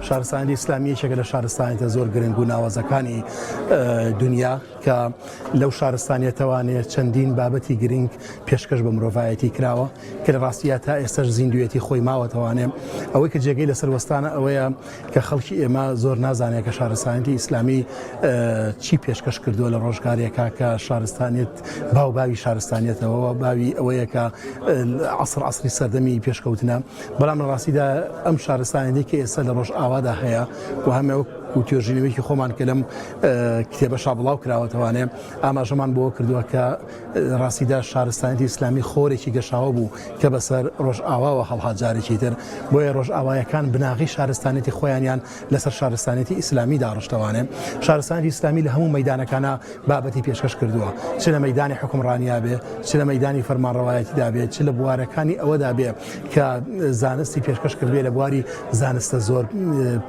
شارستانی ئیسلامی یەکێکە لە شارستانێتە زۆر گرنگ و ناوازەکانی دنیا کە لەو شارستانیەتەوانێت چەندین بابەتی گرنگ پێشکەش بە مرۆڤایەتی کراوە کە لە ڕاستیە تا ئێستاش زیندوێتی خۆی ماوەتەوانێ ئەوەی کە جێگەی لەسەر وەستانە ئەوەیە کە خەڵکی ئێمە زۆر نازانێت کە شارستانیەتی ئیسلامی چی پێشکەش کردووە لە ڕۆژگارێکا کە شارستانیت باوی شارستانیەتەوە باوی ئەوەیە کە عەسری سەردەمی پێشکەوتنە بەڵام لە ڕاستیدا ئەم شارستانێتی کە ئێستا لە ڕۆژ ئاوادا هەیە و هەمێ و توێژینەوەیکی خۆمان کە لەم کتێبەشا بڵاو کراوەتەوانێ ئاماژەمان بۆ کردووە کە ڕاستیدا شارستانیەتی ئیسلامی خۆرێکی گەشاوە بوو کە بەسەر ڕۆژ ئاواوە هەڵهات جارێکی تر بۆیە ڕۆژ ئاوایەکان بناغی شارستانیەتی خۆیانیان لەسەر شارستانیەتی ئیسلامی داڕشتەوانێ شارستانیەتی ئیسلامی لە هەموو مەیدانەکانە بابەتی پێشکەش کردووە چ لە مەیدانی حکومڕانیا بێ چ لە مەیدانی فەرمانڕەوایەتیدا بێت چ لە بوارەکانی ئەوەدا بێ کە زانستی پێشکەش کردوێ لە بواری زانستە زۆر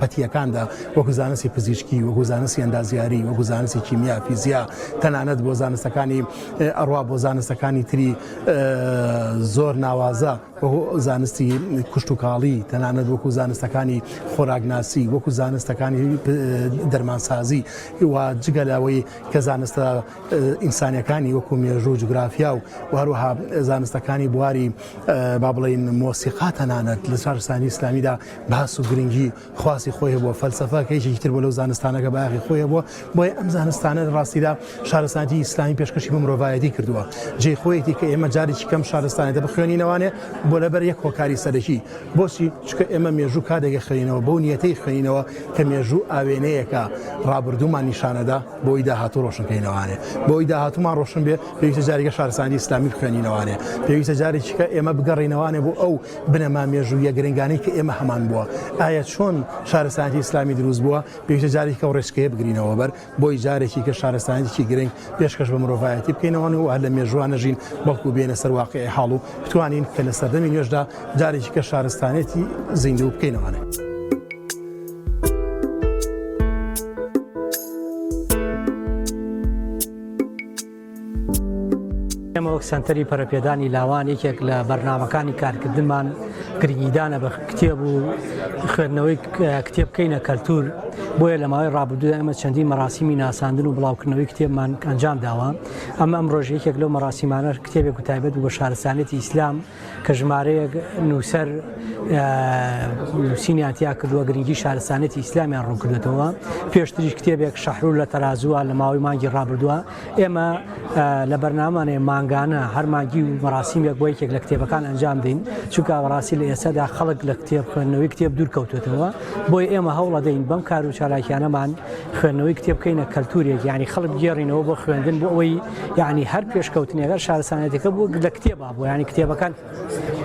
پەتیەکاندا وەکو زانستی پزیشکی وەکو زانستی ئەندازیاری وەکو زانستی کیمیا فیزیا تەنانەت بۆ زانستەکانی ئەڕوا بۆ زانستەکانی تری زۆر ناوازە وەکو زانستی کوشت و کاڵی تەنانەت وەکو زانستەکانی خۆراکناسی وەکو زانستەکانی دەرمانسازی و جگە لەوەی کە زانستە ئینسانیەکانی وەکو مێژوو و جوگرافیا و هەروەها زانستەکانی بواری با بڵێین مۆسیقا تەنانەت لە شارستانی ئیسلامیدا باس و گرنگی خواسی خۆی بۆ فەلسەفە کەیشێکی تر بۆ لەو زانستانەکە باغی خۆیە بووە بۆیە ئەم زانستانە ڕاستیدا شارستانی ئیسلامی پێشکەشی بە مرۆڤایەتی کردووە جێی خۆیەتی کە ئێمە جارێکی کەم شارستانێتە بخوێنینەوانێ بۆ لەبەر یەک هۆکاری سەرەکی بۆچی چکە ئێمە مێژوو کاتێکە خوێنینەوە بۆ نیەتەی خوێنینەوە کە مێژوو ئاوێنەیەکە ڕابردوومان نیشانەدا بۆی داهاتوو ڕۆشنکەینەوانێ بۆی داهاتوومان ڕۆشن بێ پێویستە جارێکە شارستانی ئیسلامی بخوێنینەوانێ پێویستە جارێکی کە ئێمە بگەڕینەوانێ بۆ ئەو بنەما مێژوویە گرنگانەی کە ئێمە هەمان بووە ئایا چۆن شارستانی ئیسلامی دروست بووە پێویستە جارێکی کە ڕێچکەیە بگرینەوە بەر بۆی جارێکی کە شارستانێکی گرنگ پێشکەش بە مرۆڤایەتی بکەینەوە و هەر لە مێژووان نەژین بەڵکو بێنە سەر واقعی حاڵ و بتوانین کە لە سەردەمی نوێژدا جارێکی کە شارستانێتی زیندوو بکەینەوانێ. ئێمە وەک سەنتەری پەرەپێدانی لاوان یەکێک لە بەرنامەکانی کارکردنمان گرنگیدانە بە کتێب و خوێندنەوەی کتێب بکەینە کەلتور بۆیە لە ماوەی ڕابردوودا ئێمە چەندین مەراسیمی ناساندن و بڵاوکردنەوەی کتێبمان ئەنجام داوە ئەمە ئەم ڕۆژ یەکێک لەو مەراسیمانە کتێبێک و تایبەت بۆ شارستانێتی ئیسلام کە ژمارەیەک نووسەر نووسینیان تیا کردووە گرنگی شارستانێتی ئیسلامیان ڕوونکردێتەوە پێشتریش کتێبێک شەحرور لە تەرازووە لە ماوەی مانگی ڕابردووە ئێمە لە بەرنامانەیە مانگانە هەر مانگی و مەراسیمێک بۆ یەکێک لە کتێبەکان ئەنجام دەین چونکە بەڕاستی لە ئێستادا خەڵک لە کتێب خوێندنەوەی کتێب دوور کەوتوێتەوە بۆی ئێمە هەوڵە دەین بەم کار و چالاکیانەمان خوێندنەوەی کتێب بکەینە کەلتورێک یعنی خەڵک گێڕینەوە بۆ خوێندن بۆ ئەوەی یعنی هەر پێشکەوتنێگەر شارستانێتەکە بۆ لە کتێبە بۆ ینی کتێبەکان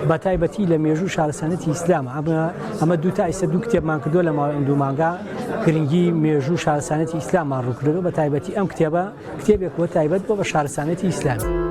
بە تایبەتی لە مێژوو شارستانێتی ئیسلام ئەمە دوو تا ئێستا دوو کتێبمان کردووە لە ماوەی ئەم دوو مانگا گرنگی مێژوو شارستانێتی ئیسلامان ڕوونکردووە بە تایبەتی ئەم کتێبە کتێبێک بۆ تایبەت بۆ بە شارستانێتی ئیسلامی.